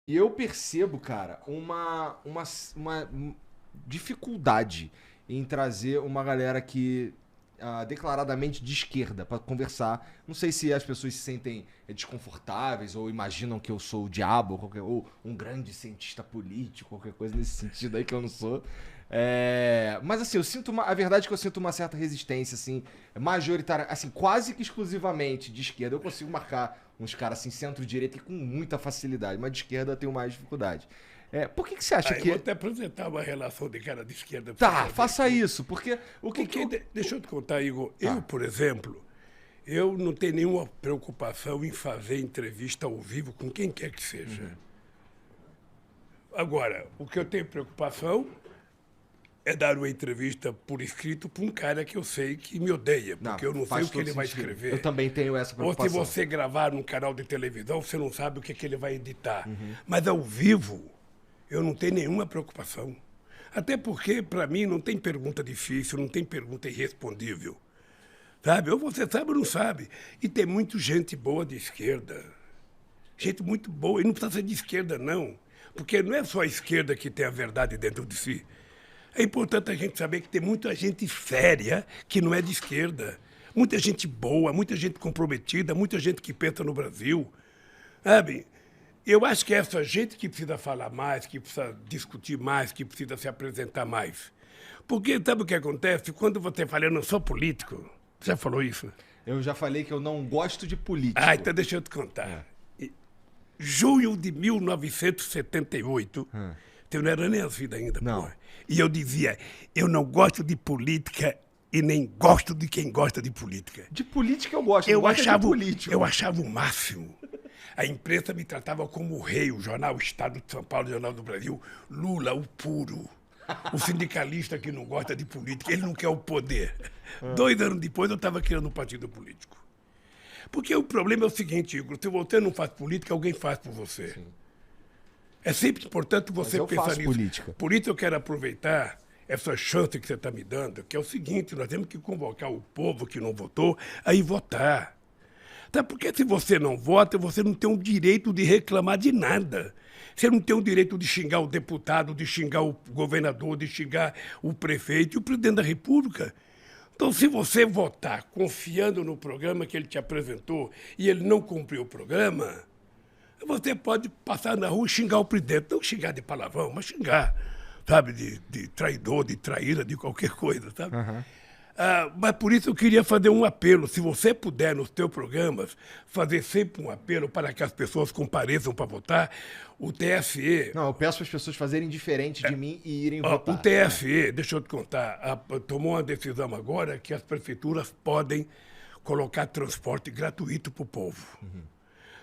E eu percebo, cara, uma dificuldade em trazer uma galera que declaradamente de esquerda pra conversar. Não sei se as pessoas se sentem desconfortáveis ou imaginam que eu sou o diabo ou um grande cientista político, qualquer coisa nesse sentido aí que eu não sou. Mas assim, a verdade é que eu sinto uma certa resistência, assim, majoritária, assim, quase que exclusivamente de esquerda. Eu consigo marcar uns caras assim, centro-direita e com muita facilidade, mas de esquerda eu tenho mais dificuldade. Por que você acha Eu vou que. até apresentar uma relação de cara de esquerda pra você Tá, saber faça aqui. isso, porque o que que. Deixa eu te contar, Igor. Tá. Eu, por exemplo, eu não tenho nenhuma preocupação em fazer entrevista ao vivo com quem quer que seja. Agora, o que eu tenho preocupação é dar uma entrevista por escrito para um cara que eu sei que me odeia, porque eu não sei faz o que todo ele vai sentido. escrever. Eu também tenho essa Ou se preocupação. você gravar num canal de televisão, você não sabe o que ele vai editar. Uhum. Mas ao vivo, eu não tenho nenhuma preocupação. Até porque, para mim, não tem pergunta difícil, não tem pergunta irrespondível. Sabe? Ou você sabe ou não sabe. E tem muita gente boa de esquerda. Gente muito boa. E não precisa ser de esquerda, não. Porque não é só a esquerda que tem a verdade dentro de si. É importante a gente saber que tem muita gente séria que não é de esquerda. Muita gente boa, muita gente comprometida, muita gente que pensa no Brasil. Sabe? Eu acho que é essa gente que precisa falar mais, que precisa discutir mais, que precisa se apresentar mais. Porque sabe o que acontece? Quando você fala, eu não sou político, você já falou isso? Eu já falei que eu não gosto de político. Então deixa eu te contar. Em junho de 1978, eu não era nem nascido ainda, Não. porra. E eu dizia, eu não gosto de política e nem gosto de quem gosta de política. De política eu gosto, não gosto de político. Eu achava o máximo. A imprensa me tratava como o rei, o jornal Estado de São Paulo, o Jornal do Brasil, Lula, o puro. O sindicalista que não gosta de política, ele não quer o poder. 2 anos depois eu estava criando um partido político. Porque o problema é o seguinte, Igor, se você não faz política, alguém faz por você. Sim. É sempre importante você eu pensar faço nisso. política. Por isso eu quero aproveitar essa chance que você está me dando, que é o seguinte, nós temos que convocar o povo que não votou a ir votar. Tá? Porque se você não vota, você não tem o direito de reclamar de nada. Você não tem o direito de xingar o deputado, de xingar o governador, de xingar o prefeito e o presidente da República. Então, se você votar confiando no programa que ele te apresentou e ele não cumpriu o programa, você pode passar na rua e xingar o presidente. Não xingar de palavrão, mas xingar, sabe, de traidor, de traíra, de qualquer coisa, sabe? Mas por isso eu queria fazer um apelo. Se você puder, nos teus programas, fazer sempre um apelo para que as pessoas compareçam para votar, o TSE... Não, eu peço para as pessoas fazerem diferente de mim e irem votar. O TSE, deixa eu te contar, tomou uma decisão agora que as prefeituras podem colocar transporte gratuito para o povo.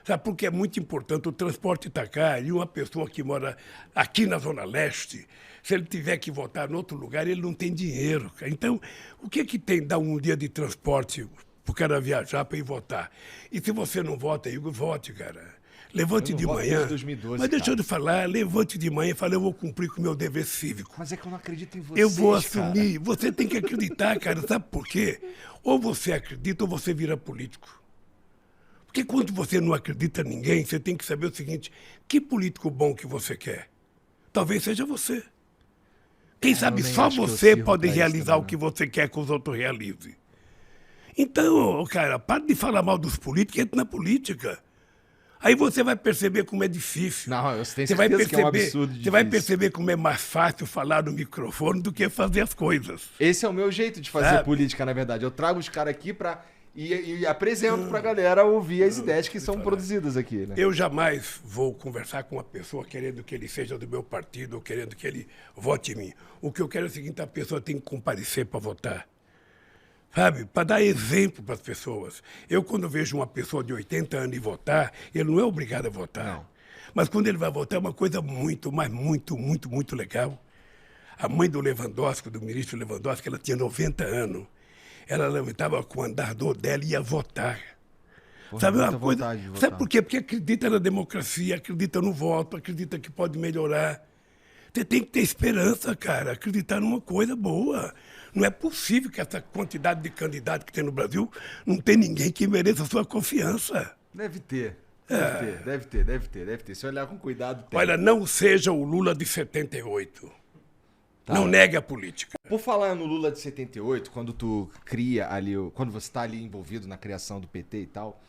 Sabe, porque é muito importante, o transporte está caro e uma pessoa que mora aqui na Zona Leste, se ele tiver que votar em outro lugar, ele não tem dinheiro, cara. Então, o que que tem dar um dia de transporte para o cara viajar para ir votar? E se você não vota, Igor, vote, cara. Levante Eu não de voto manhã. desde 2012, Mas deixa cara. eu te falar, levante de manhã e fale, eu vou cumprir com o meu dever cívico. Mas é que eu não acredito em vocês, Eu vou cara. assumir. Você tem que acreditar, cara. Sabe por quê? Ou você acredita ou você vira político. Porque quando você não acredita em ninguém, você tem que saber o seguinte, que político bom que você quer? Talvez seja você. Quem sabe nem só acho que eu você sirvo pode pra isso realizar também, o que você quer que os outros realizem. Então, cara, para de falar mal dos políticos, entra na política. Aí você vai perceber como é difícil. Não, eu tenho Você vai certeza que é um perceber, absurdo você vai difícil. perceber como é mais fácil falar no microfone do que fazer as coisas. Esse é o meu jeito de fazer Sabe? política, na verdade. Eu trago os caras aqui e apresento pra galera ouvir as ideias que são produzidas aqui, né? Eu jamais vou conversar com uma pessoa querendo que ele seja do meu partido ou querendo que ele vote em mim. O que eu quero é o seguinte, a pessoa tem que comparecer para votar. Sabe? Para dar exemplo para as pessoas. Eu, quando vejo uma pessoa de 80 anos ir votar, ele não é obrigado a votar. Não. Mas quando ele vai votar, é uma coisa muito, mas muito, muito, muito legal. A mãe do Lewandowski, do ministro Lewandowski, ela tinha 90 anos. Ela levantava com o andador dela e ia votar. Porra, Sabe muita uma coisa? vontade de votar. Sabe por quê? Porque acredita na democracia, acredita no voto, acredita que pode melhorar. Você tem que ter esperança, cara, acreditar numa coisa boa. Não é possível que essa quantidade de candidatos que tem no Brasil não tem ninguém que mereça a sua confiança. Deve ter. Deve ter. Se olhar com cuidado, tem. Olha, não seja o Lula de 78. Tá. Não negue a política. Por falar no Lula de 78, quando tu cria ali, quando você tá ali envolvido na criação do PT e tal,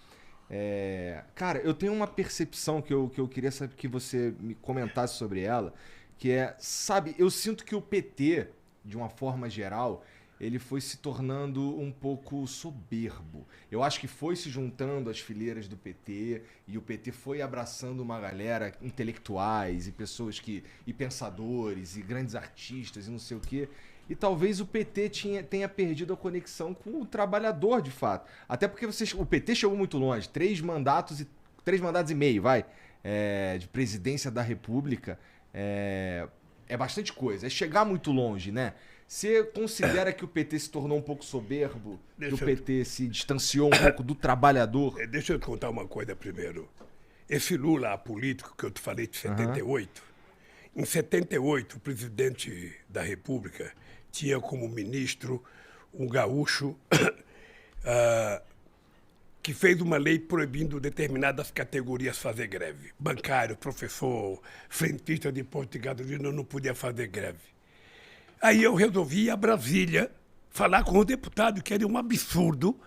cara, eu tenho uma percepção que eu queria saber que você me comentasse sobre ela, que é, sabe, eu sinto que o PT, de uma forma geral, ele foi se tornando um pouco soberbo. Eu acho que foi se juntando às fileiras do PT e o PT foi abraçando uma galera, intelectuais e pessoas e pensadores e grandes artistas e não sei o quê. E talvez o PT tenha perdido a conexão com o trabalhador, de fato. Até porque o PT chegou muito longe. 3 mandatos e meio, vai, de presidência da República. É bastante coisa. É chegar muito longe, né? Você considera que o PT se tornou um pouco soberbo? Que o PT se distanciou um pouco do trabalhador? Deixa eu te contar uma coisa primeiro. Esse Lula político que eu te falei de 78, em 78, o presidente da República tinha como ministro um gaúcho que fez uma lei proibindo determinadas categorias fazer greve. Bancário, professor, frentista de posto de gasolina não podia fazer greve. Aí eu resolvi ir a Brasília falar com o deputado, que era um absurdo.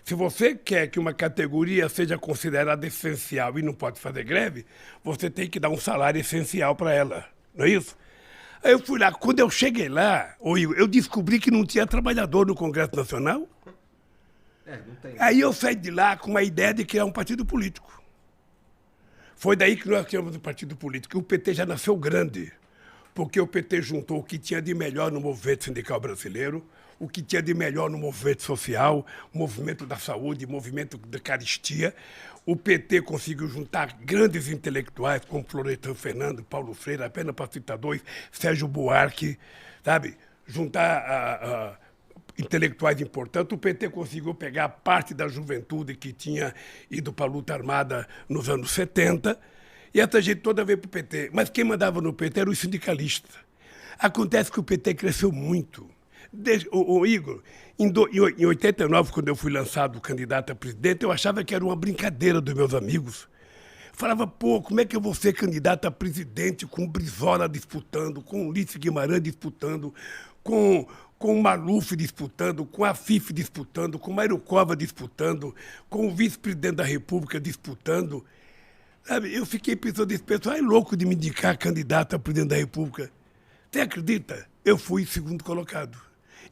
Se você quer que uma categoria seja considerada essencial e não pode fazer greve, você tem que dar um salário essencial para ela, não é isso? Aí eu fui lá, quando eu cheguei lá, eu descobri que não tinha trabalhador no Congresso Nacional. Não tem. Aí eu saí de lá com a ideia de criar um partido político. Foi daí que nós criamos um partido político. O PT já nasceu grande, porque o PT juntou o que tinha de melhor no movimento sindical brasileiro, o que tinha de melhor no movimento social, o movimento da saúde, o movimento da caristia. O PT conseguiu juntar grandes intelectuais como Florestan Fernando, Paulo Freire, apenas para citar 2, Sérgio Buarque, sabe? Juntar intelectuais importantes. O PT conseguiu pegar parte da juventude que tinha ido para a luta armada nos anos 70, e essa gente toda veio para o PT. Mas quem mandava no PT eram os sindicalistas. Acontece que o PT cresceu muito. Igor, em 89, quando eu fui lançado candidato a presidente, eu achava que era uma brincadeira dos meus amigos. Falava, pô, como é que eu vou ser candidato a presidente com o Brizola disputando, com o Ulisses Guimarães disputando, com o Maluf disputando, com a FIF disputando, com o Mário Cova disputando, com o vice-presidente da República disputando. Sabe, eu fiquei pensando, esse pessoal é louco de me indicar candidato a presidente da República. Você acredita? Eu fui segundo colocado.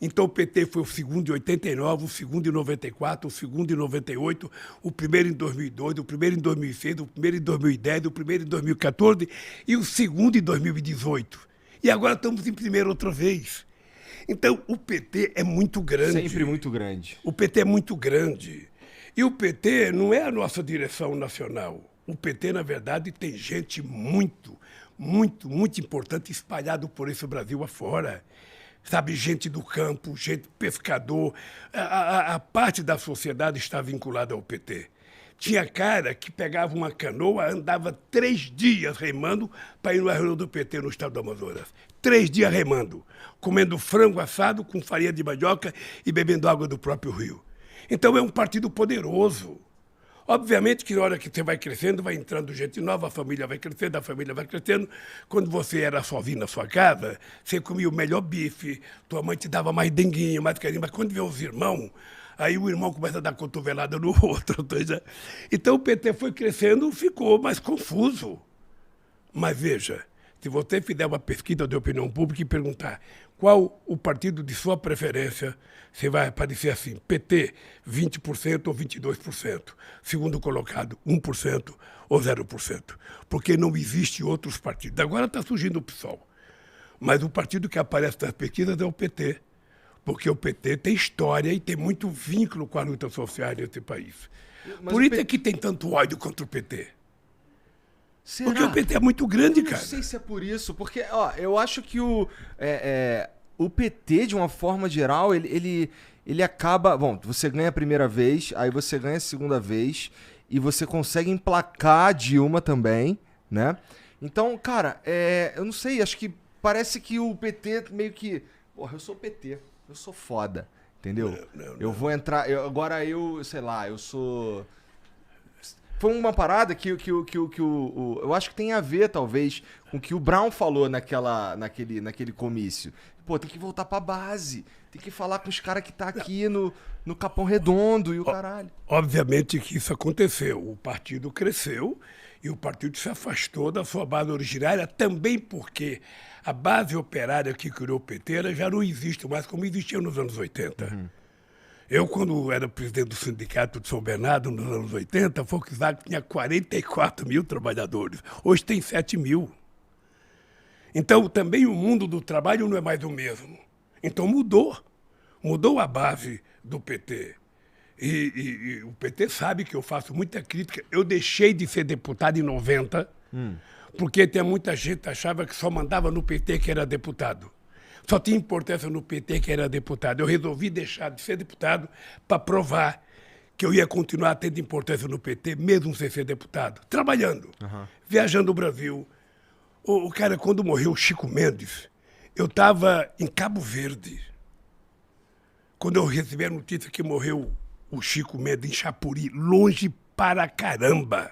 Então o PT foi o segundo em 89, o segundo em 94, o segundo em 98, o primeiro em 2002, o primeiro em 2006, o primeiro em 2010, o primeiro em 2014 e o segundo em 2018. E agora estamos em primeiro outra vez. Então o PT é muito grande. Sempre muito grande. O PT é muito grande. E o PT não é a nossa direção nacional. O PT, na verdade, tem gente muito importante espalhado por esse Brasil afora. Sabe, gente do campo, gente pescador. A parte da sociedade está vinculada ao PT. Tinha cara que pegava uma canoa, andava 3 dias remando para ir no reunião do PT no estado do Amazonas. 3 dias remando, comendo frango assado com farinha de mandioca e bebendo água do próprio rio. Então é um partido poderoso. Obviamente que na hora que você vai crescendo, vai entrando gente nova, a família vai crescendo. Quando você era sozinho na sua casa, você comia o melhor bife, tua mãe te dava mais denguinho, mais carinho. Mas quando vê os irmãos, aí o irmão começa a dar cotovelada no outro. Então o PT foi crescendo, ficou mais confuso. Mas veja, se você fizer uma pesquisa de opinião pública e perguntar qual o partido de sua preferência, você vai aparecer assim, PT, 20% ou 22%. Segundo colocado, 1% ou 0%. Porque não existe outros partidos. Agora está surgindo o PSOL. Mas o partido que aparece nas pesquisas é o PT. Porque o PT tem história e tem muito vínculo com a luta social nesse país. Mas por isso é que tem tanto ódio contra o PT. Será? Porque o PT é muito grande, cara. Não sei se é por isso, porque eu acho que o PT, de uma forma geral, ele acaba... Bom, você ganha a primeira vez, aí você ganha a segunda vez, e você consegue emplacar a Dilma também, né? Então, cara, eu não sei, acho que parece que o PT meio que... Porra, eu sou PT, eu sou foda, entendeu? Não. Eu vou entrar... sei lá, eu sou... Foi uma parada que eu acho que tem a ver, talvez, com o que o Brown falou naquele comício. Pô, tem que voltar pra base. Tem que falar com os caras que tá aqui no Capão Redondo e o caralho. Obviamente que isso aconteceu. O partido cresceu e o partido se afastou da sua base originária, também porque a base operária que criou o PT ela já não existe mais como existia nos anos 80. Uhum. Eu, quando era presidente do Sindicato de São Bernardo, nos anos 80, a Volkswagen tinha 44 mil trabalhadores. Hoje tem 7 mil. Então, também o mundo do trabalho não é mais o mesmo. Então, mudou a base do PT. E o PT sabe que eu faço muita crítica. Eu deixei de ser deputado em 90, porque tem muita gente que achava que só mandava no PT que era deputado. Só tinha importância no PT que era deputado. Eu resolvi deixar de ser deputado para provar que eu ia continuar tendo importância no PT, mesmo sem ser deputado. Trabalhando, viajando o Brasil. O cara, quando morreu o Chico Mendes, eu estava em Cabo Verde. Quando eu recebi a notícia que morreu o Chico Mendes em Chapuri, longe para caramba.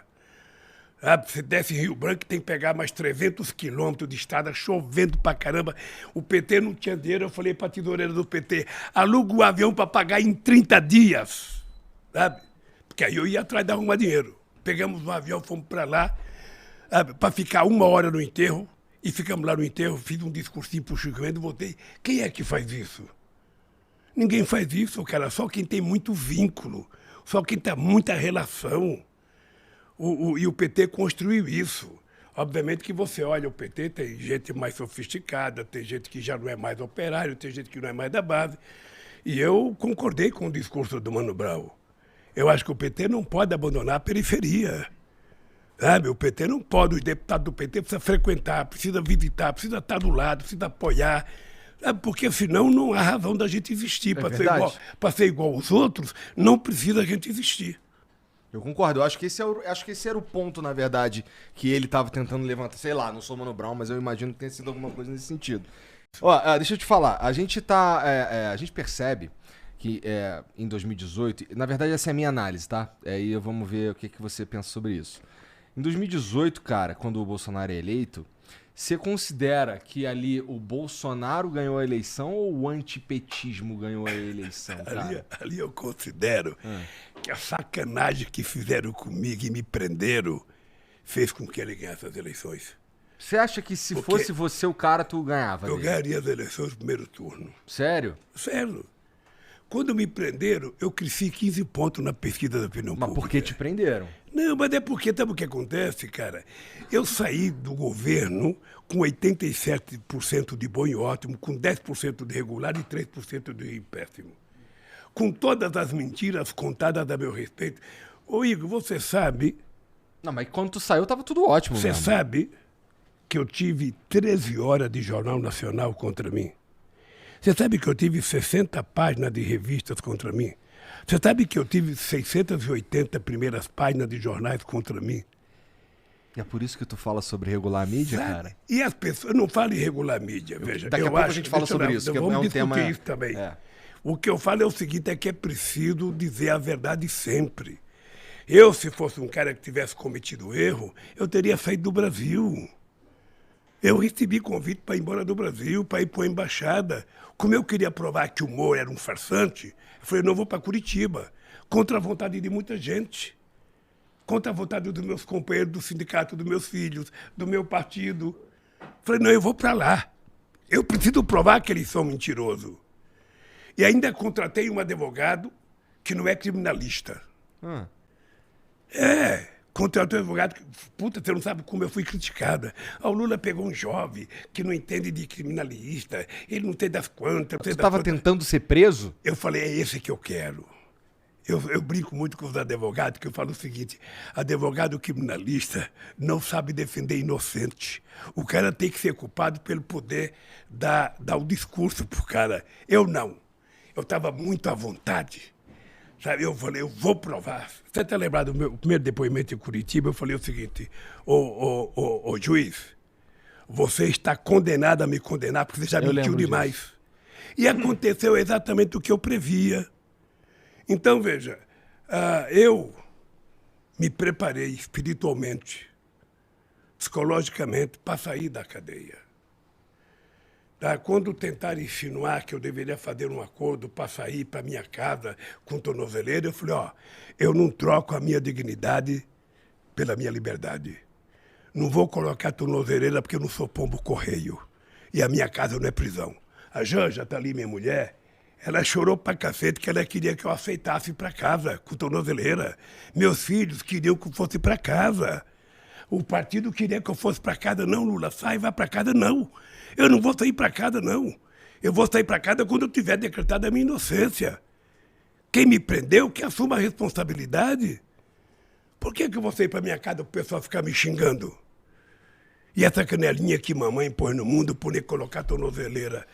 Você desce em Rio Branco, tem que pegar mais 300 quilômetros de estrada, chovendo pra caramba. O PT não tinha dinheiro, eu falei pra tesoureira do PT, aluga o avião para pagar em 30 dias. Sabe? Porque aí eu ia atrás de arrumar dinheiro. Pegamos um avião, fomos para lá, para ficar 1 hora no enterro, e ficamos lá no enterro, fiz um discursinho pro Chico Mendes, voltei. Quem é que faz isso? Ninguém faz isso, cara, só quem tem muito vínculo, só quem tem muita relação. E o PT construiu isso. Obviamente que você olha o PT, tem gente mais sofisticada, tem gente que já não é mais operário, tem gente que não é mais da base. E eu concordei com o discurso do Mano Brown. Eu acho que o PT não pode abandonar a periferia. Sabe? O PT não pode, os deputados do PT precisam frequentar, precisa visitar, precisa estar do lado, precisa apoiar. Sabe? Porque senão não há razão da gente existir. Para ser igual aos outros, não precisa a gente existir. Eu concordo, eu acho que esse era o ponto, na verdade, que ele estava tentando levantar. Sei lá, não sou Mano Brown, mas eu imagino que tenha sido alguma coisa nesse sentido. Ó, deixa eu te falar, a gente percebe que em 2018, na verdade essa é a minha análise, tá? Aí vamos ver o que você pensa sobre isso. Em 2018, cara, quando o Bolsonaro é eleito, você considera que ali o Bolsonaro ganhou a eleição ou o antipetismo ganhou a eleição, cara? Ali eu considero que a sacanagem que fizeram comigo e me prenderam fez com que ele ganhasse as eleições. Você acha que se fosse você o cara, tu ganhava? Eu ganharia as eleições no primeiro turno. Sério? Sério. Quando me prenderam, eu cresci 15 pontos na pesquisa da opinião pública. Mas por que te prenderam? Não, mas é porque, sabe o que acontece, cara? Eu saí do governo com 87% de bom e ótimo, com 10% de regular e 3% de péssimo. Com todas as mentiras contadas a meu respeito. Ô Igor, você sabe... Não, mas quando tu saiu, tava tudo ótimo mesmo. Você sabe que eu tive 13 horas de Jornal Nacional contra mim? Você sabe que eu tive 60 páginas de revistas contra mim? Você sabe que eu tive 680 primeiras páginas de jornais contra mim? E é por isso que tu fala sobre regular a mídia, sabe? cara? E as pessoas... Eu não falo em regular a mídia, veja. Daqui a pouco a gente fala sobre isso, que é um tema... Vamos discutir isso também. O que eu falo é o seguinte, é que é preciso dizer a verdade sempre. Eu, se fosse um cara que tivesse cometido erro, eu teria saído do Brasil. Eu recebi convite para ir embora do Brasil, para ir para a embaixada. Como eu queria provar que o Moro era um farsante, eu falei, não, vou para Curitiba, contra a vontade de muita gente, contra a vontade dos meus companheiros do sindicato, dos meus filhos, do meu partido. Eu falei, não, eu vou para lá. Eu preciso provar que eles são mentirosos. E ainda contratei um advogado que não é criminalista. Contratou um advogado que, puta, você não sabe como eu fui criticada. O Lula pegou um jovem que não entende de criminalista, ele não tem das quantas. Você estava tentando ser preso? Eu falei, é esse que eu quero. Eu brinco muito com os advogados, que eu falo o seguinte, advogado criminalista não sabe defender inocente. O cara tem que ser culpado pelo poder dar o discurso pro cara. Eu não. Eu estava muito à vontade. Sabe, eu falei, eu vou provar. Você está lembrado do meu primeiro depoimento em Curitiba? Eu falei o seguinte, ô juiz, você está condenado a me condenar porque você já mentiu demais. Disso. E aconteceu exatamente o que eu previa. Então, veja, eu me preparei espiritualmente, psicologicamente, para sair da cadeia. Tá? Quando tentaram insinuar que eu deveria fazer um acordo para sair para minha casa com tornozeleira, eu falei, ó, eu não troco a minha dignidade pela minha liberdade. Não vou colocar tornozeleira porque eu não sou pombo correio. E a minha casa não é prisão. A Janja, tá ali, minha mulher, ela chorou pra cacete que ela queria que eu aceitasse para casa com tornozeleira. Meus filhos queriam que eu fosse para casa. O partido queria que eu fosse para casa. Não, Lula, sai, vai para casa, não. Eu não vou sair para casa, não. Eu vou sair para casa quando eu tiver decretado a minha inocência. Quem me prendeu, que assuma a responsabilidade. Por que eu vou sair para minha casa para o pessoal ficar me xingando? E essa canelinha que mamãe pôs no mundo por nem colocar tornozeleira.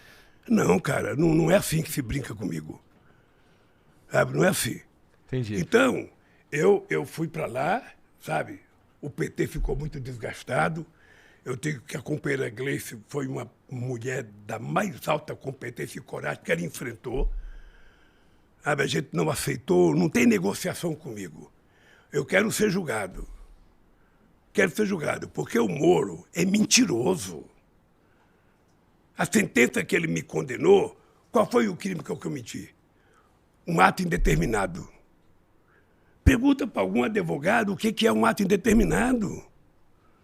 Não, cara, não é assim que se brinca comigo. Sabe, não é assim. Entendi. Então, eu fui para lá, sabe? O PT ficou muito desgastado. Eu tenho que a companheira Gleice foi uma mulher da mais alta competência e coragem que ela enfrentou. Sabe, a gente não aceitou, não tem negociação comigo. Eu quero ser julgado. Quero ser julgado, porque o Moro é mentiroso. A sentença que ele me condenou, qual foi o crime que eu cometi? Um ato indeterminado. Pergunta para algum advogado o que é um ato indeterminado.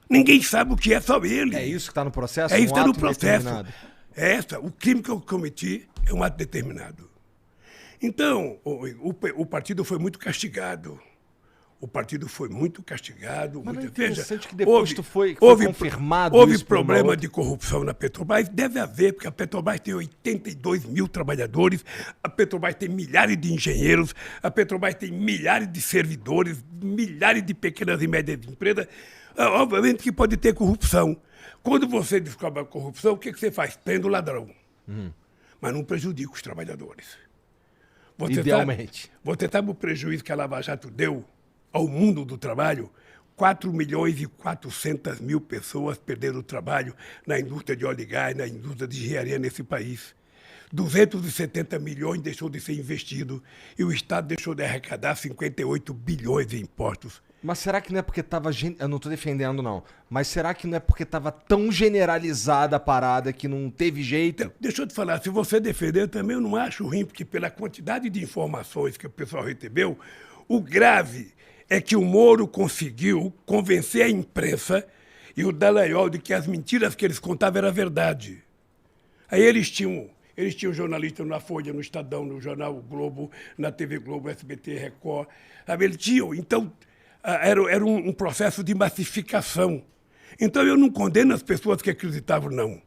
Ninguém sabe o que é, só ele. É isso que está no processo? É isso que está no ato processo. indeterminado. O crime que eu cometi é um ato determinado. Então, o partido foi muito castigado. O partido foi muito castigado. Mas muito... não é interessante que depois foi confirmado houve isso problema de corrupção na Petrobras. Deve haver, porque a Petrobras tem 82 mil trabalhadores, a Petrobras tem milhares de engenheiros, a Petrobras tem milhares de servidores, milhares de pequenas e médias empresas. Obviamente que pode ter corrupção. Quando você descobre a corrupção, o que você faz? Prende o ladrão. Mas não prejudica os trabalhadores. Idealmente. Você sabe o prejuízo que a Lava Jato deu ao mundo do trabalho? 4.400.000 pessoas perderam o trabalho na indústria de óleo e gás, na indústria de engenharia nesse país. 270 milhões deixou de ser investido e o Estado deixou de arrecadar 58 bilhões em impostos. Mas será que não é porque estava... Eu não estou defendendo, não. Mas será que não é porque estava tão generalizada a parada que não teve jeito? Deixa eu te falar, se você defender, também eu não acho ruim, porque pela quantidade de informações que o pessoal recebeu, o grave é que o Moro conseguiu convencer a imprensa e o Dallagnol de que as mentiras que eles contavam era verdade. Aí eles tinham jornalistas na Folha, no Estadão, no Jornal o Globo, na TV Globo, SBT, Record. Sabe? Eles tinham. Então, era um processo de massificação. Então, eu não condeno as pessoas que acreditavam, não.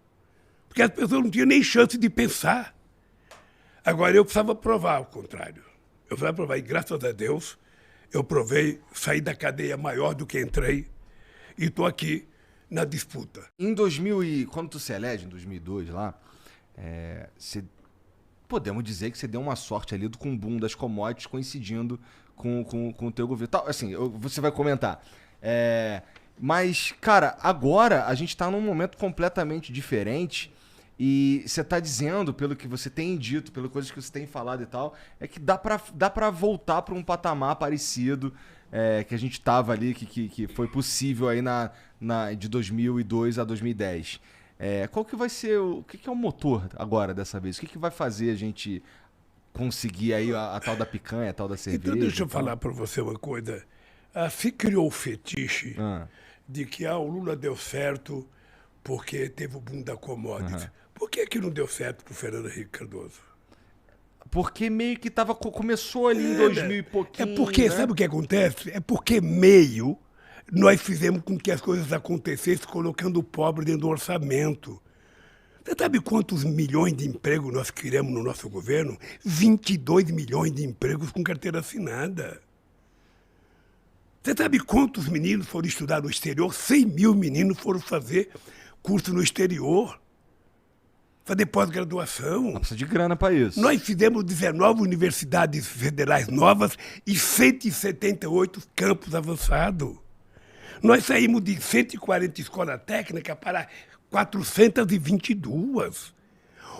Porque as pessoas não tinham nem chance de pensar. Agora, eu precisava provar o contrário. Eu precisava provar, e graças a Deus, eu provei, saí da cadeia maior do que entrei e estou aqui na disputa. Em 2000 e... Quando tu se elege, em 2002 lá, podemos dizer que você deu uma sorte ali com o boom das commodities coincidindo com o teu governo. Tá, assim, você vai comentar. Mas, cara, agora a gente tá num momento completamente diferente e você tá dizendo, pelo que você tem dito, pelas coisas que você tem falado e tal, é que dá pra voltar pra um patamar parecido que a gente tava ali, que foi possível aí de 2002 a 2010. Qual que vai ser, o que é o motor agora dessa vez? O que vai fazer a gente conseguir aí a tal da picanha, a tal da cerveja? Então deixa eu falar para você uma coisa. Se criou o fetiche de que o Lula deu certo porque teve o boom da commodities. Por que não deu certo pro Fernando Henrique Cardoso? Porque meio que começou ali em 2000 e pouquinho. É porque, sabe o que acontece? É porque nós fizemos com que as coisas acontecessem colocando o pobre dentro do orçamento. Você sabe quantos milhões de empregos nós criamos no nosso governo? 22 milhões de empregos com carteira assinada. Você sabe quantos meninos foram estudar no exterior? 100 mil meninos foram fazer curso no exterior, fazer pós-graduação. Precisa de grana para isso. Nós fizemos 19 universidades federais novas e 178 campos avançados. Nós saímos de 140 escolas técnicas para 422.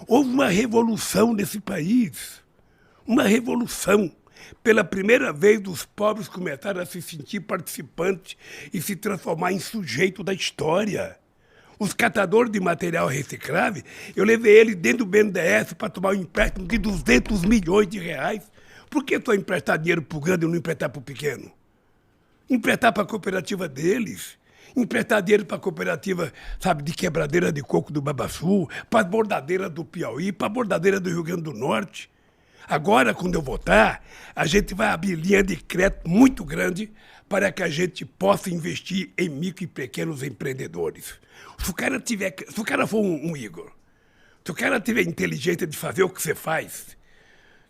Houve uma revolução nesse país. Uma revolução. Pela primeira vez, os pobres começaram a se sentir participantes e se transformar em sujeito da história. Os catadores de material reciclável, eu levei eles dentro do BNDES para tomar um empréstimo de 200 milhões de reais. Por que só emprestar dinheiro para o grande e não emprestar para o pequeno? Emprestar para a cooperativa deles. Emprestar dinheiro para a cooperativa, sabe, de quebradeira de coco do Babaçu, para as bordadeiras do Piauí, para a bordadeira do Rio Grande do Norte. Agora, quando eu votar, a gente vai abrir linha de crédito muito grande para que a gente possa investir em micro e pequenos empreendedores. Se o cara for um Igor, se o cara tiver inteligência de fazer o que você faz,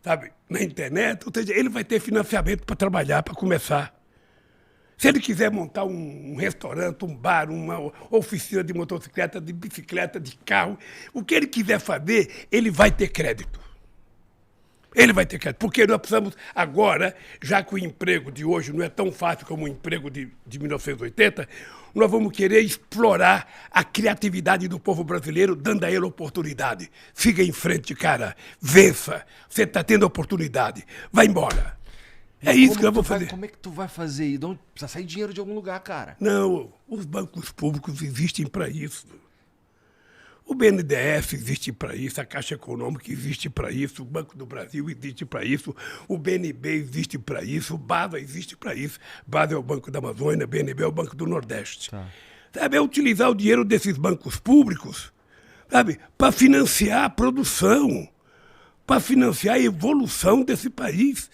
sabe, na internet, ou seja, ele vai ter financiamento para trabalhar, para começar. Se ele quiser montar um restaurante, um bar, uma oficina de motocicleta, de bicicleta, de carro, o que ele quiser fazer, ele vai ter crédito. Ele vai ter crédito. Porque nós precisamos agora, já que o emprego de hoje não é tão fácil como o emprego de 1980, nós vamos querer explorar a criatividade do povo brasileiro, dando a ele oportunidade. Siga em frente, cara. Vença. Você está tendo oportunidade. Vai embora. É isso que eu vou fazer. Como é que tu vai fazer isso? Precisa sair dinheiro de algum lugar, cara. Não, os bancos públicos existem para isso. O BNDES existe para isso, a Caixa Econômica existe para isso, o Banco do Brasil existe para isso, o BNB existe para isso, o BASA existe para isso. BASA é o Banco da Amazônia, BNB é o Banco do Nordeste. Tá. Sabe, é utilizar o dinheiro desses bancos públicos, sabe, para financiar a produção, para financiar a evolução desse país.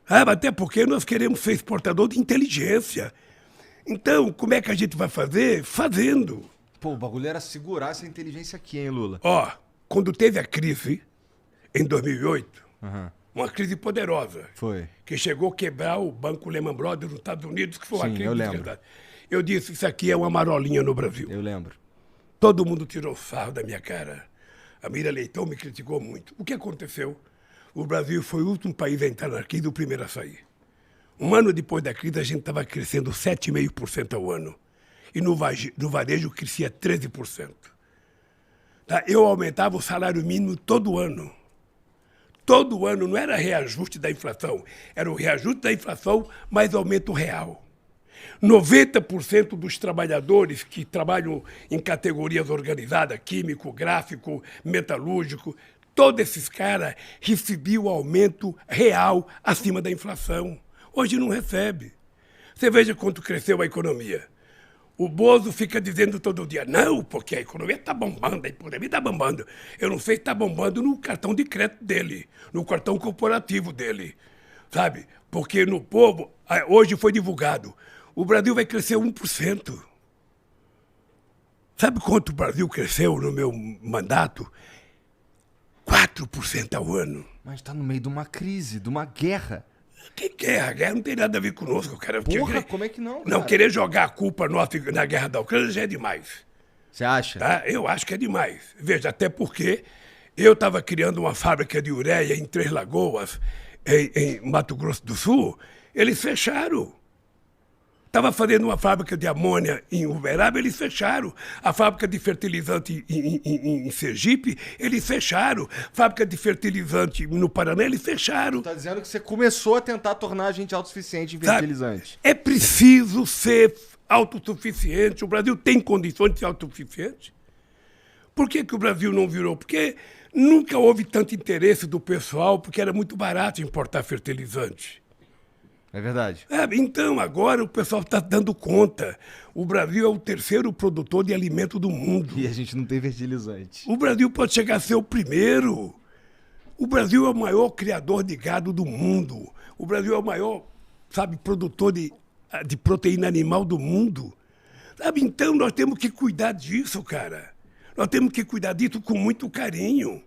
Sabe, até porque nós queremos ser exportador de inteligência. Então, como é que a gente vai fazer? Fazendo. Pô, o bagulho era segurar essa inteligência aqui, hein, Lula? Ó, quando teve a crise, em 2008, uma crise poderosa. Foi. Que chegou a quebrar o banco Lehman Brothers nos Estados Unidos, que foi uma Sim, crise eu de lembro. verdade. Eu disse, isso aqui é uma marolinha no Brasil. Eu lembro. Todo mundo tirou sarro da minha cara. A Mira Leitão me criticou muito. O que aconteceu? O Brasil foi o último país a entrar na crise e o primeiro a sair. Um ano depois da crise, a gente estava crescendo 7,5% ao ano. E no varejo crescia 13%. Tá? Eu aumentava o salário mínimo todo ano. Todo ano, não era reajuste da inflação. Era o reajuste da inflação mais aumento real. 90% dos trabalhadores que trabalham em categorias organizadas, químico, gráfico, metalúrgico, todos esses caras recebiam aumento real acima da inflação. Hoje não recebe. Você veja quanto cresceu a economia. O Bozo fica dizendo todo dia, não, porque a economia está bombando, a economia está bombando. Eu não sei se está bombando no cartão de crédito dele, no cartão corporativo dele, sabe? Porque no povo, hoje foi divulgado, o Brasil vai crescer 1%. Sabe quanto o Brasil cresceu no meu mandato? 4% ao ano. Mas tá no meio de uma crise, de uma guerra. Que guerra? A guerra não tem nada a ver conosco, cara. Porra, como é que não, Não, cara? querer jogar a culpa nossa na guerra da Ucrânia já é demais. Você acha? Tá? Eu acho que é demais. Veja, até porque eu estava criando uma fábrica de ureia em Três Lagoas, em Mato Grosso do Sul, eles fecharam. Estava fazendo uma fábrica de amônia em Uberaba, eles fecharam. A fábrica de fertilizante em Sergipe, eles fecharam. Fábrica de fertilizante no Paraná, eles fecharam. Tá dizendo que você começou a tentar tornar a gente autossuficiente em Sabe? fertilizante. É preciso ser autossuficiente. O Brasil tem condições de ser autossuficiente. Por que o Brasil não virou? Porque nunca houve tanto interesse do pessoal, porque era muito barato importar fertilizante. É verdade. Então, agora o pessoal está dando conta. O Brasil é o terceiro produtor de alimento do mundo. E a gente não tem fertilizante. O Brasil pode chegar a ser o primeiro. O Brasil é o maior criador de gado do mundo. O Brasil é o maior, sabe, produtor de proteína animal do mundo. Sabe? Então, nós temos que cuidar disso, cara. Nós temos que cuidar disso com muito carinho.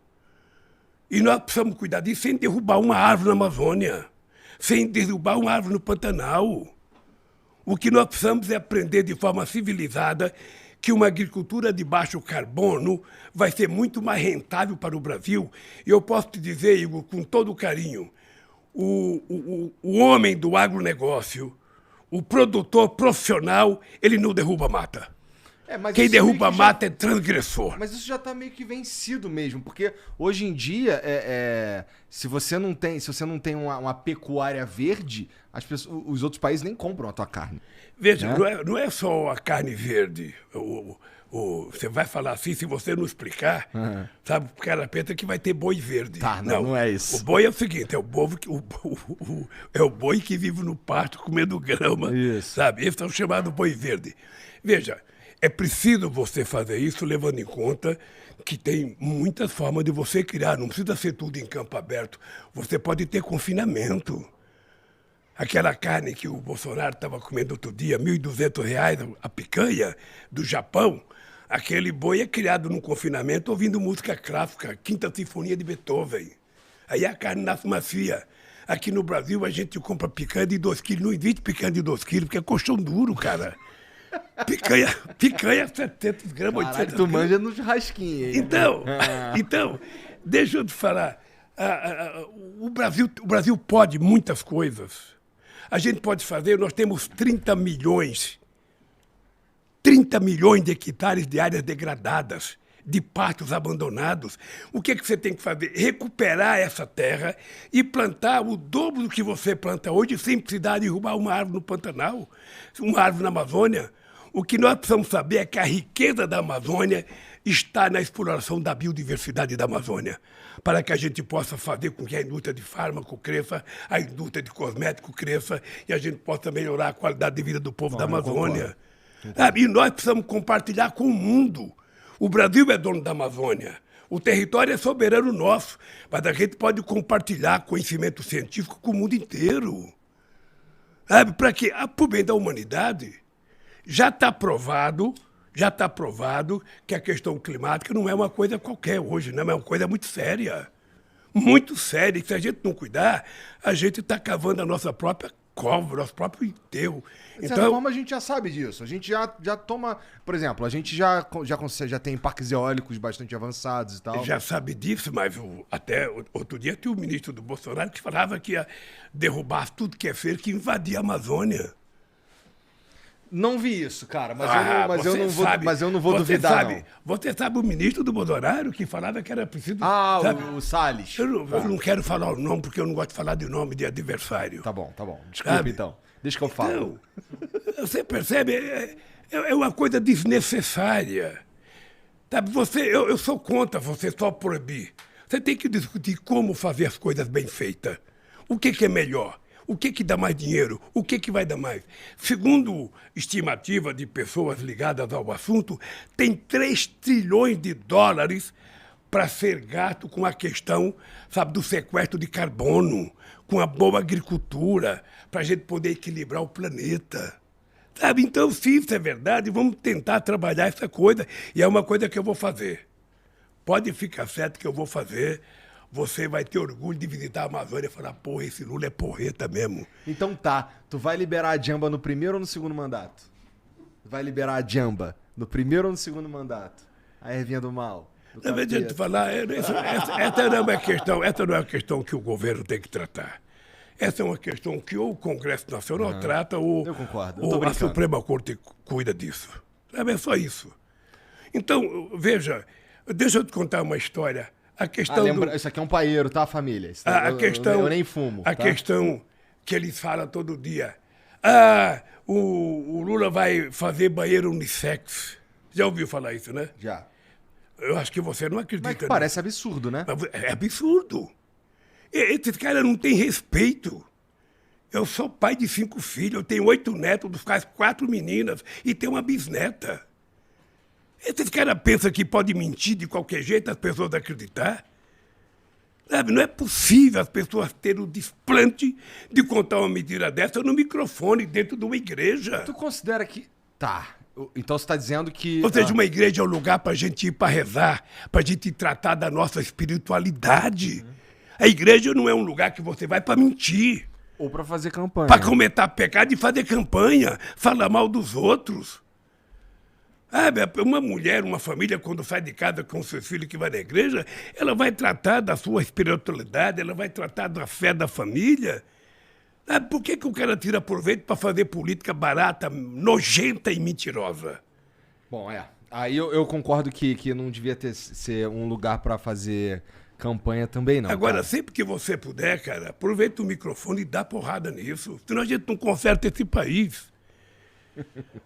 E nós precisamos cuidar disso sem derrubar uma árvore na Amazônia, sem derrubar uma árvore no Pantanal. O que nós precisamos é aprender de forma civilizada que uma agricultura de baixo carbono vai ser muito mais rentável para o Brasil. E eu posso te dizer, Igor, com todo carinho, o homem do agronegócio, o produtor profissional, ele não derruba mata. mas Quem isso derruba meio que mata é transgressor. Mas isso já tá meio que vencido mesmo, porque hoje em dia, se você não tem uma pecuária verde, os outros países nem compram a tua carne. Veja, Né? não é só a carne verde. Você vai falar assim, se você não explicar, sabe, o cara pensa que vai ter boi verde. Tá, não é isso. O boi é o seguinte, é o boi que vive no pasto comendo grama, Isso. sabe? Esse é o chamado boi verde. Veja, é preciso você fazer isso levando em conta que tem muitas formas de você criar, não precisa ser tudo em campo aberto. Você pode ter confinamento. Aquela carne que o Bolsonaro estava comendo outro dia, R$ 1.200 a picanha do Japão, aquele boi é criado no confinamento ouvindo música clássica, Quinta Sinfonia de Beethoven. Aí a carne nasce macia. Aqui no Brasil a gente compra picanha de 2 quilos, não existe picanha de 2 quilos, porque é colchão duro, cara. Picanha 700 gramas, Caralho, 800 tu gramas. manja no churrasquinho, hein? Então, deixa eu te falar. O Brasil pode muitas coisas. A gente pode fazer, nós temos 30 milhões de hectares de áreas degradadas, de pastos abandonados. O que você tem que fazer? Recuperar essa terra e plantar o dobro do que você planta hoje, sem precisar derrubar uma árvore no Pantanal, uma árvore na Amazônia. O que nós precisamos saber é que a riqueza da Amazônia está na exploração da biodiversidade da Amazônia, para que a gente possa fazer com que a indústria de fármaco cresça, a indústria de cosmético cresça e a gente possa melhorar a qualidade de vida do povo da Amazônia. E nós precisamos compartilhar com o mundo. O Brasil é dono da Amazônia. O território é soberano nosso, mas a gente pode compartilhar conhecimento científico com o mundo inteiro. Para quê? Para o bem da humanidade. Já está provado que a questão climática não é uma coisa qualquer hoje, não é uma coisa muito séria. Muito séria. E se a gente não cuidar, a gente está cavando a nossa própria cova, o nosso próprio enterro. De certa forma, a gente já sabe disso. A gente já toma... Por exemplo, a gente já tem parques eólicos bastante avançados e tal. Já sabe disso, mas até outro dia tinha o ministro do Bolsonaro que falava que ia derrubar tudo que é feio, que invadia a Amazônia. Não vi isso, cara, mas eu não vou duvidar, não. Você sabe o ministro do Bolsonaro que falava que era preciso... O Salles. Eu não quero falar o nome, porque eu não gosto de falar de nome de adversário. Tá bom. Desculpa, então. Deixa que eu falo. Então, você percebe? É uma coisa desnecessária. Sabe, eu sou contra você só proibir. Você tem que discutir como fazer as coisas bem feitas. O que é melhor? O que dá mais dinheiro? O que vai dar mais? Segundo estimativa de pessoas ligadas ao assunto, tem 3 trilhões de dólares para ser gasto com a questão, sabe, do sequestro de carbono, com a boa agricultura, para a gente poder equilibrar o planeta. Sabe? Então, se isso é verdade, vamos tentar trabalhar essa coisa. E é uma coisa que eu vou fazer. Pode ficar certo que eu vou fazer. Você vai ter orgulho de visitar a Amazônia e falar, porra, esse Lula é porreta mesmo. Então tá, tu vai liberar a Jamba no primeiro ou no segundo mandato? Vai liberar a Jamba no primeiro ou no segundo mandato? A ervinha do mal. Na verdade, de falar, essa não é uma questão que o governo tem que tratar. Essa é uma questão que ou o Congresso Nacional trata ou, eu concordo. ou a Suprema Corte cuida disso. Sabe, é só isso. Então, veja, deixa eu te contar uma história. A questão Isso aqui é um paeiro, tá, família? Eu nem fumo. A questão que eles falam todo dia. O Lula vai fazer banheiro unissex. Já ouviu falar isso, né? Já. Eu acho que você não acredita. Mas que parece absurdo, né? É absurdo. Esses caras não têm respeito. Eu sou pai de 5 filhos, eu tenho 8 netos, dos quais 4 meninas, e tenho uma bisneta. Esses caras pensam que pode mentir de qualquer jeito, as pessoas acreditar. Sabe, não é possível as pessoas terem o desplante de contar uma mentira dessa no microfone dentro de uma igreja. Tu considera que... Tá, então você está dizendo que... Ou seja, uma igreja é um lugar para a gente ir para rezar, para a gente tratar da nossa espiritualidade. A igreja não é um lugar que você vai para mentir. Ou para fazer campanha. Para cometer pecado e fazer campanha, falar mal dos outros. Uma mulher, uma família, quando sai de casa com seus filhos que vai na igreja, ela vai tratar da sua espiritualidade, ela vai tratar da fé da família. Por que o cara tira proveito para fazer política barata, nojenta e mentirosa? Bom, aí eu concordo que não devia ser um lugar pra fazer campanha também, não. Agora, cara. sempre que você puder, cara, aproveita o microfone e dá porrada nisso. Senão a gente não conserta esse país.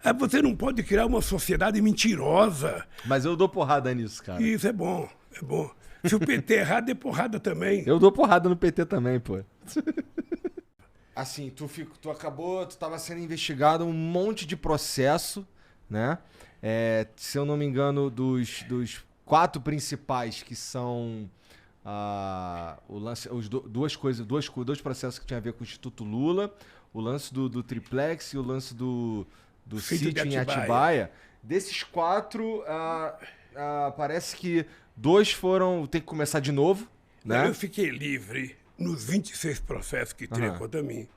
Aí você não pode criar uma sociedade mentirosa. Mas eu dou porrada nisso, cara. Isso é bom, é bom. Se o PT errar, dê porrada também. Eu dou porrada no PT também, pô. Assim, tu tava sendo investigado um monte de processo, né? Se eu não me engano, dos 4 principais que são o lance, dois processos que tinham a ver com o Instituto Lula, o lance do triplex e o lance do Sítio de sítio em Atibaia. Atibaia. Desses 4, parece que 2 tem que começar de novo, né? Eu fiquei livre nos 26 processos que tinha Aham. contra mim.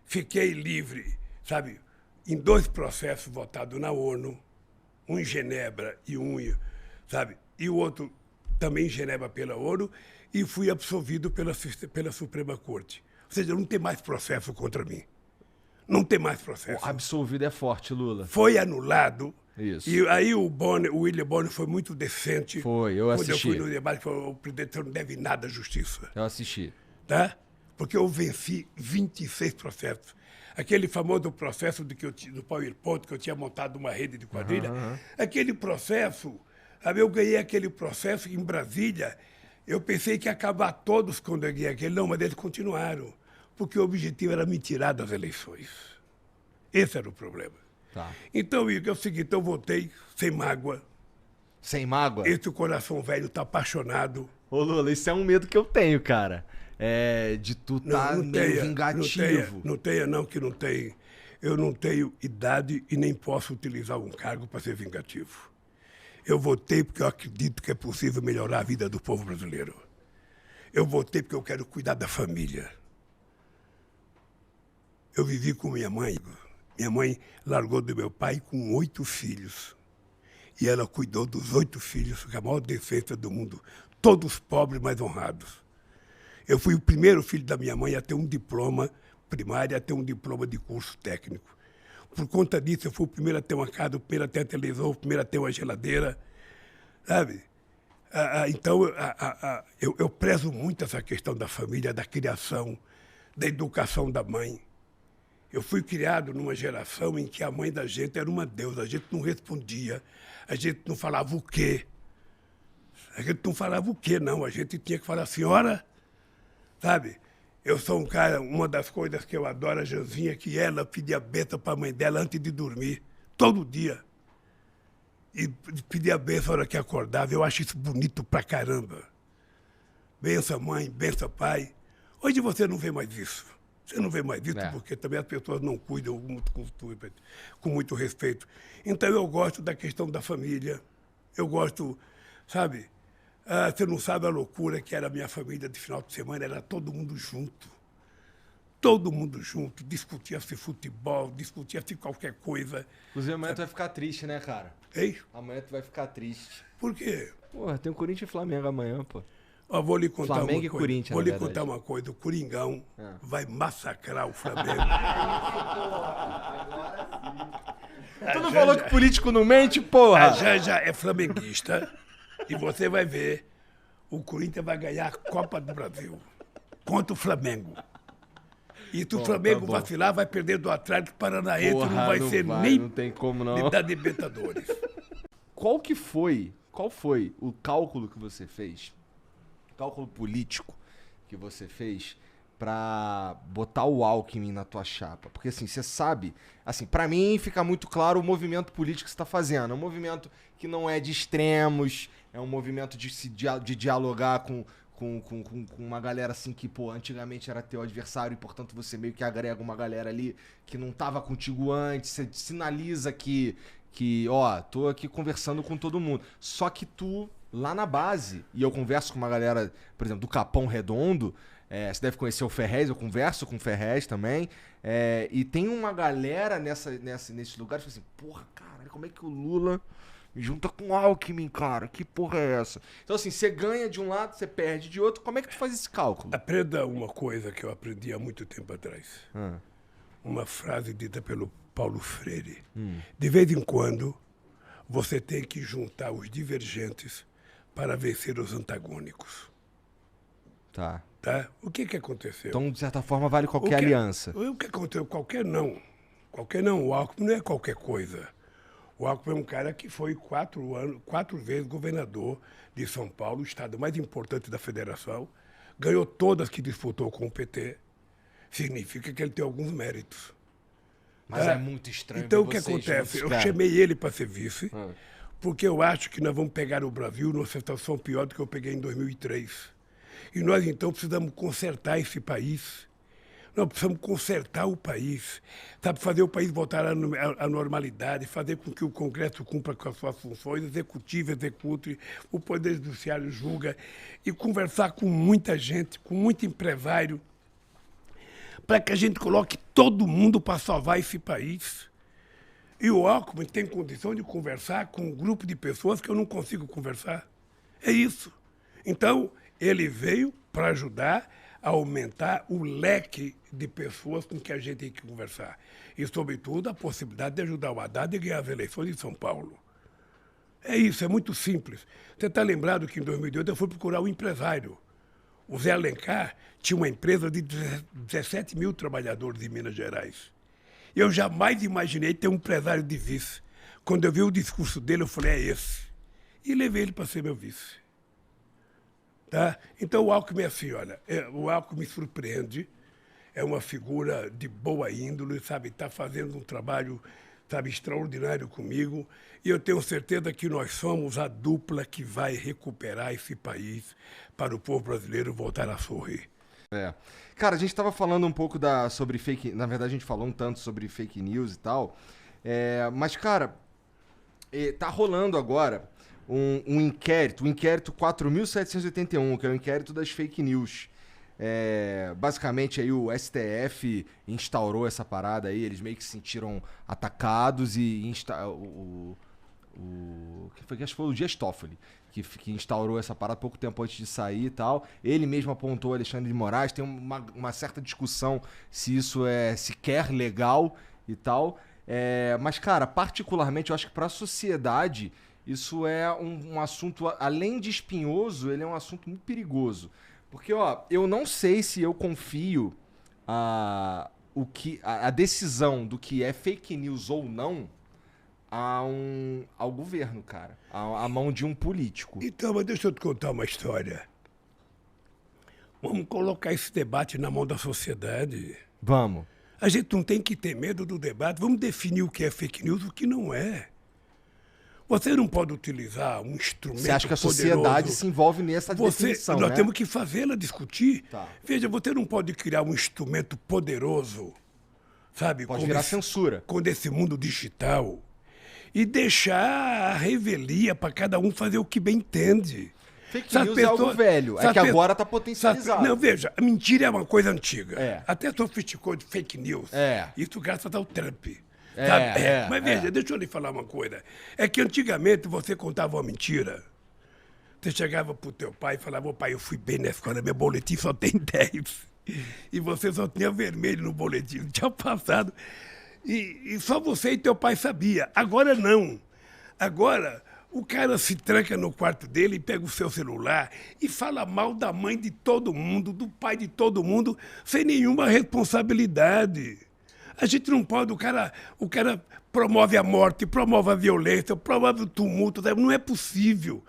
Fiquei livre, sabe, em 2 processos votados na ONU, um em Genebra e sabe, e o outro também em Genebra pela ONU, e fui absolvido pela Suprema Corte. Ou seja, não tem mais processo contra mim. Não tem mais processo. Absolvido é forte, Lula. Foi anulado. Isso. E aí o William Bonner foi muito decente. Foi, eu Quando assisti. eu fui no debate, falou: o presidente não deve nada à justiça. Eu assisti. Tá? Porque eu venci 26 processos. Aquele famoso processo do PowerPoint, que eu tinha montado uma rede de quadrilha. Aquele processo, eu ganhei aquele processo em Brasília. Eu pensei que ia acabar todos quando eu ganhei aquele. Não, mas eles continuaram. Porque o objetivo era me tirar das eleições. Esse era o problema. Tá. Então, Igor, é o seguinte, eu votei sem mágoa. Sem mágoa? Esse coração velho tá apaixonado. Ô, Lula, isso é um medo que eu tenho, cara. De tu tá meio vingativo. Não tenha, não, que não tem. Eu não tenho idade e nem posso utilizar um cargo para ser vingativo. Eu votei porque eu acredito que é possível melhorar a vida do povo brasileiro. Eu votei porque eu quero cuidar da família. Eu vivi com minha mãe. Minha mãe largou do meu pai com 8 filhos. E ela cuidou dos 8 filhos, com a maior defesa do mundo. Todos pobres, mas honrados. Eu fui o primeiro filho da minha mãe a ter um diploma primário, a ter um diploma de curso técnico. Por conta disso, eu fui o primeiro a ter uma casa, o primeiro a ter a televisão, o primeiro a ter uma geladeira. Sabe? Então, eu prezo muito essa questão da família, da criação, da educação da mãe. Eu fui criado numa geração em que a mãe da gente era uma deusa. A gente não respondia, a gente não falava o quê. A gente não falava o quê, não. A gente tinha que falar, senhora, sabe? Eu sou um cara, uma das coisas que eu adoro, a Janzinha, que ela pedia bênção para a mãe dela antes de dormir, todo dia. E pedia bênção na hora que acordava. Eu acho isso bonito pra caramba. Benção, mãe, benção, pai. Hoje você não vê mais isso. Você não vê mais isso porque também as pessoas não cuidam com muito respeito. Então eu gosto da questão da família. Eu gosto, sabe? Você não sabe a loucura que era a minha família de final de semana. Era todo mundo junto. Todo mundo junto. Discutia-se futebol, discutia-se qualquer coisa. Inclusive amanhã tu vai ficar triste, né, cara? Ei? Amanhã tu vai ficar triste. Por quê? Porra, tem o Corinthians e Flamengo amanhã, pô. Ó, vou lhe contar Flamengo uma e coisa. Corinthians, Vou na lhe verdade. contar uma coisa. O Coringão vai massacrar o Flamengo. Tu não falou que político não mente, porra? A Janja é flamenguista e você vai ver, o Corinthians vai ganhar a Copa do Brasil contra o Flamengo. E se o Flamengo bom. vacilar, vai perder do Atlético Paranaense, Porra, não vai não ser vai, nem não tem como não. da Libertadores. Qual foi o cálculo que você fez? Cálculo político que você fez pra botar o Alckmin na tua chapa? Porque assim, você sabe, assim, pra mim fica muito claro o movimento político que você tá fazendo. É um movimento que não é de extremos, é um movimento de dialogar com uma galera assim que, pô, antigamente era teu adversário e, portanto, você meio que agrega uma galera ali que não tava contigo antes, você sinaliza que ó, tô aqui conversando com todo mundo. Só que tu, lá na base, e eu converso com uma galera, por exemplo, do Capão Redondo, você deve conhecer o Ferrez, eu converso com o Ferrez também, e tem uma galera nesse lugar que fala assim, porra, cara, como é que o Lula me junta com o Alckmin, cara? Que porra é essa? Então assim, você ganha de um lado, você perde de outro, como é que tu faz esse cálculo? Aprenda uma coisa que eu aprendi há muito tempo atrás. Uma frase dita pelo Paulo Freire. De vez em quando, você tem que juntar os divergentes para vencer os antagônicos. Tá. Tá? O que aconteceu? Então, de certa forma, vale qualquer aliança. O que aconteceu? Qualquer não. Qualquer não. O Alckmin não é qualquer coisa. O Alckmin é um cara que foi 4 vezes governador de São Paulo, o estado mais importante da federação. Ganhou todas que disputou com o PT. Significa que ele tem alguns méritos. Mas é muito estranho. Então, o que acontece? Eu chamei ele para ser vice, porque eu acho que nós vamos pegar o Brasil numa situação pior do que eu peguei em 2003. E nós, então, precisamos consertar esse país. Nós precisamos consertar o país, sabe? Fazer o país voltar à normalidade, fazer com que o Congresso cumpra com as suas funções, executivo execute, o Poder Judiciário julga, e conversar com muita gente, com muito empresário, para que a gente coloque todo mundo para salvar esse país. E o Alckmin tem condição de conversar com um grupo de pessoas que eu não consigo conversar. É isso. Então, ele veio para ajudar a aumentar o leque de pessoas com que a gente tem que conversar. E, sobretudo, a possibilidade de ajudar o Haddad a ganhar as eleições em São Paulo. É isso, é muito simples. Você está lembrado que em 2008 eu fui procurar um empresário. O Zé Alencar tinha uma empresa de 17 mil trabalhadores em Minas Gerais. Eu jamais imaginei ter um empresário de vice. Quando eu vi o discurso dele, eu falei, é esse. E levei ele para ser meu vice. Tá? Então o Alckmin é assim, olha, o Alckmin me surpreende, é uma figura de boa índole, sabe, está fazendo um trabalho, sabe, extraordinário comigo, e eu tenho certeza que nós somos a dupla que vai recuperar esse país para o povo brasileiro voltar a sorrir. Cara, a gente estava falando um pouco sobre fake... Na verdade, a gente falou um tanto sobre fake news e tal, mas, cara, tá rolando agora um inquérito, o inquérito 4.781, que é o inquérito das fake news. Basicamente, aí o STF instaurou essa parada aí, eles meio que se sentiram atacados e que foi, acho que foi o Dias Toffoli que instaurou essa parada pouco tempo antes de sair e tal. Ele mesmo apontou Alexandre de Moraes, tem uma certa discussão se isso é sequer legal e tal. Mas, cara, particularmente, eu acho que para a sociedade isso é um assunto, além de espinhoso, ele é um assunto muito perigoso. Porque, ó, eu não sei se eu confio a decisão do que é fake news ou não ao governo, cara. À mão de um político. Então, mas deixa eu te contar uma história. Vamos colocar esse debate na mão da sociedade. Vamos. A gente não tem que ter medo do debate. Vamos definir o que é fake news e o que não é. Você não pode utilizar um instrumento. Você acha que a sociedade se envolve nessa definição, nós né? temos que fazê-la discutir. Tá. Veja, você não pode criar um instrumento poderoso, sabe? Pode virar censura. Com esse mundo digital. E deixar a revelia para cada um fazer o que bem entende. Fake news é algo velho, é que agora está potencializado. Não, veja, a mentira é uma coisa antiga. É. Até sofisticou de fake news. Isso graças ao Trump. Mas veja, deixa eu lhe falar uma coisa. É que antigamente você contava uma mentira. Você chegava pro teu pai e falava, ô pai, eu fui bem na escola, meu boletim só tem 10. E você só tinha vermelho no boletim, não tinha passado. E só você e teu pai sabia. Agora não. Agora o cara se tranca no quarto dele e pega o seu celular e fala mal da mãe de todo mundo, do pai de todo mundo, sem nenhuma responsabilidade. A gente não pode, o cara promove a morte, promove a violência, promove o tumulto, sabe? Não é possível.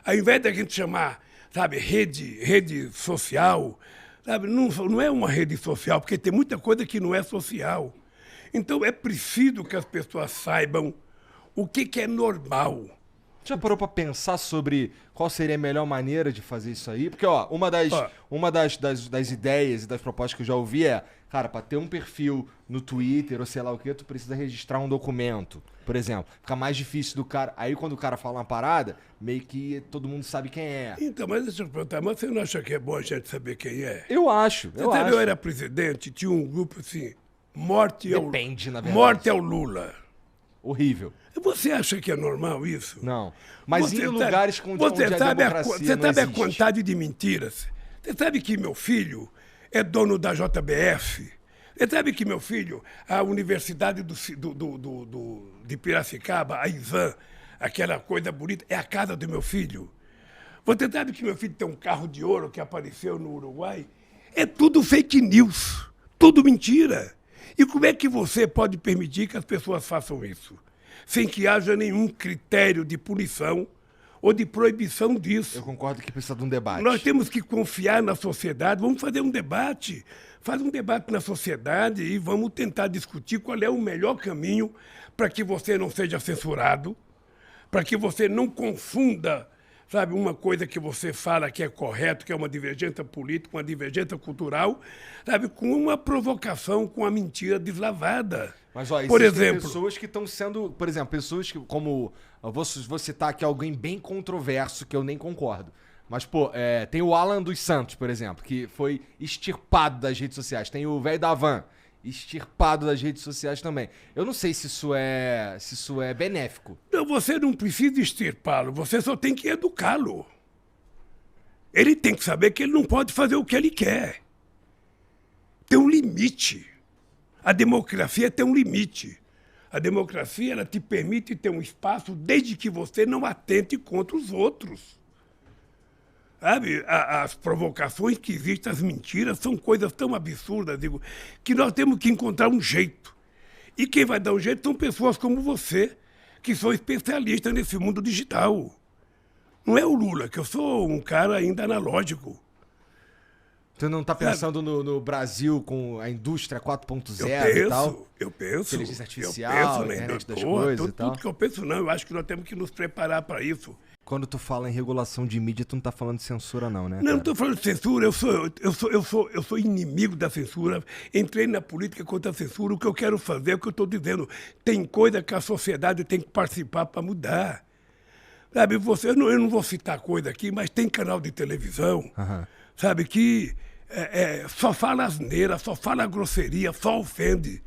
Ao invés da gente chamar, sabe, rede social, sabe? Não é uma rede social, porque tem muita coisa que não é social. Então é preciso que as pessoas saibam o que é normal. Já parou pra pensar sobre qual seria a melhor maneira de fazer isso aí? Porque, ó, uma das ideias e das propostas que eu já ouvi é, cara, pra ter um perfil no Twitter ou sei lá o que, tu precisa registrar um documento, por exemplo. Fica mais difícil do cara. Aí quando o cara fala uma parada, meio que todo mundo sabe quem é. Então, mas deixa eu te perguntar, mas você não acha que é bom a gente saber quem é? Eu acho. Eu era presidente, tinha um grupo assim, morte ao Lula. Horrível. Você acha que é normal isso? Não. Mas em lugares onde a democracia Você não sabe existe. a quantidade de mentiras? Você sabe que meu filho é dono da JBF? Você sabe que meu filho, a Universidade de Piracicaba, a ISAM, aquela coisa bonita, é a casa do meu filho. Você sabe que meu filho tem um carro de ouro que apareceu no Uruguai? É tudo fake news, tudo mentira. E como é que você pode permitir que as pessoas façam isso? Sem que haja nenhum critério de punição ou de proibição disso. Eu concordo que precisa de um debate. Nós temos que confiar na sociedade, vamos fazer um debate. Faz um debate na sociedade e vamos tentar discutir qual é o melhor caminho para que você não seja censurado, para que você não confunda, sabe, uma coisa que você fala que é correto, que é uma divergência política, uma divergência cultural, sabe, com uma provocação, com a mentira deslavada. Mas, ó, por existem exemplo, pessoas que estão sendo... Por exemplo, pessoas que, como... Eu vou citar aqui alguém bem controverso, que eu nem concordo. Mas, pô, tem o Alan dos Santos, por exemplo, que foi extirpado das redes sociais. Tem o velho da Van, extirpado das redes sociais também. Eu não sei se isso é benéfico. Não, você não precisa extirpá-lo, você só tem que educá-lo. Ele tem que saber que ele não pode fazer o que ele quer. Tem um limite. A democracia tem um limite. A democracia, ela te permite ter um espaço desde que você não atente contra os outros. Sabe? As provocações que existem, as mentiras, são coisas tão absurdas, digo, que nós temos que encontrar um jeito. E quem vai dar um jeito são pessoas como você, que são especialistas nesse mundo digital. Não é o Lula, que eu sou um cara ainda analógico. Tu não tá pensando no Brasil com a indústria 4.0 e tal? Eu penso. Inteligência artificial, internet das coisas e tal. Tudo que eu penso, não. Eu acho que nós temos que nos preparar para isso. Quando tu fala em regulação de mídia, tu não tá falando de censura não, né? Não estou falando de censura, eu sou inimigo da censura. Entrei na política contra a censura. O que eu quero fazer é o que eu estou dizendo. Tem coisa que a sociedade tem que participar para mudar. Sabe, eu não vou citar coisa aqui, mas tem canal de televisão, sabe, que só fala asneira, só fala grosseria, só ofende.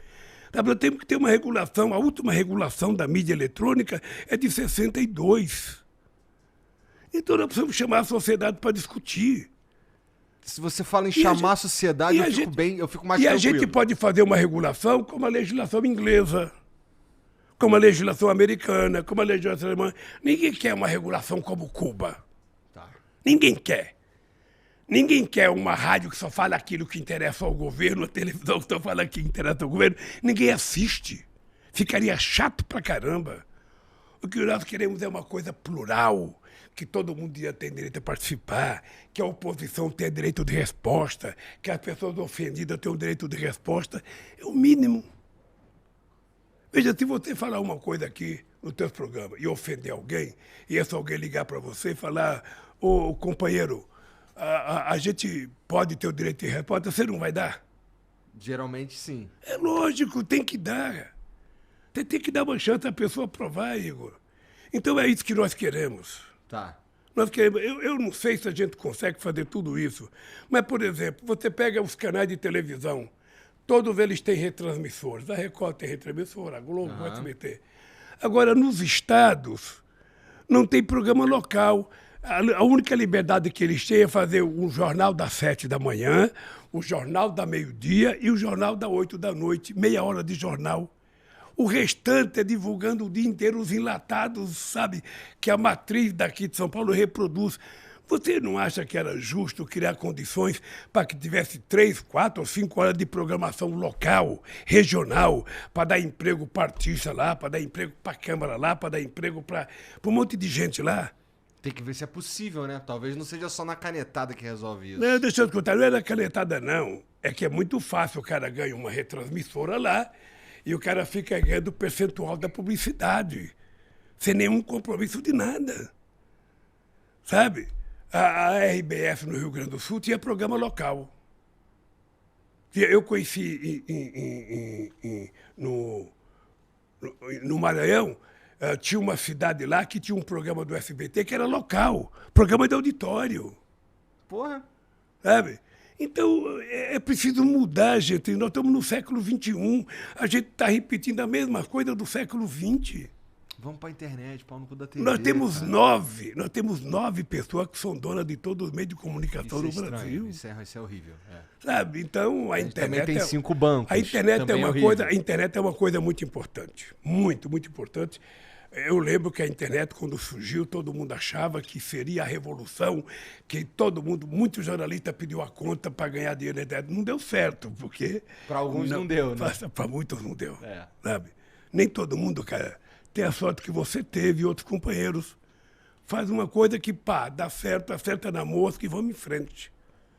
Sabe, eu tenho que ter uma regulação. A última regulação da mídia eletrônica é de 62. Então nós precisamos chamar a sociedade para discutir. Se você fala em chamar a sociedade, eu fico mais tranquilo. E a gente pode fazer uma regulação como a legislação inglesa, como a legislação americana, como a legislação alemã. Ninguém quer uma regulação como Cuba. Tá. Ninguém quer. Ninguém quer uma rádio que só fala aquilo que interessa ao governo, a televisão que só fala aquilo que interessa ao governo. Ninguém assiste. Ficaria chato pra caramba. O que nós queremos é uma coisa plural, que todo mundo ia ter direito a participar, que a oposição tenha direito de resposta, que as pessoas ofendidas tenham direito de resposta. É o mínimo. Veja, se você falar uma coisa aqui no teu programa e ofender alguém, e esse alguém ligar para você e falar, ô companheiro, a gente pode ter o direito de resposta, você não vai dar? Geralmente sim. É lógico, tem que dar. Você tem que dar uma chance à pessoa provar, Igor. Então é isso que nós queremos. Tá. Nós queremos. Eu não sei se a gente consegue fazer tudo isso, mas, por exemplo, você pega os canais de televisão, todos eles têm retransmissores. A Record tem retransmissor, a Globo, o SBT. Agora, nos estados, não tem programa local. A única liberdade que eles têm é fazer um jornal das 7 da manhã, o jornal da meio-dia e o jornal da 8 da noite, meia hora de jornal. O restante é divulgando o dia inteiro os enlatados, sabe, que a matriz daqui de São Paulo reproduz. Você não acha que era justo criar condições para que tivesse 3, 4 ou 5 horas de programação local, regional, para dar emprego para artista lá, para dar emprego para a Câmara lá, para dar emprego para um monte de gente lá? Tem que ver se é possível, né? Talvez não seja só na canetada que resolve isso. Não, deixa eu te contar, não é na canetada, não. É que é muito fácil, o cara ganha uma retransmissora lá e o cara fica ganhando o percentual da publicidade, sem nenhum compromisso de nada. Sabe? A RBS no Rio Grande do Sul tinha programa local. Eu conheci no Maranhão, tinha uma cidade lá que tinha um programa do SBT que era local, programa de auditório. Porra. Sabe? Então, é preciso mudar, gente. Nós estamos no século XXI, a gente está repetindo a mesma coisa do século XX. Vamos pra internet, pau no cu da TV. Nós temos 9 pessoas que são donas de todos os meios de comunicação no Brasil. Isso é horrível. Sabe? Então, a internet também tem 5 bancos. A internet é uma coisa muito importante. Muito, muito importante. Eu lembro que a internet, quando surgiu, todo mundo achava que seria a revolução, que todo mundo, muitos jornalistas pediu a conta para ganhar dinheiro na internet. Não deu certo, porque... Para alguns não deu, né? Para muitos não deu, É. sabe? Nem todo mundo, cara, tem a sorte que você teve e outros companheiros. Faz uma coisa que, pá, dá certo, acerta na mosca e vamos em frente.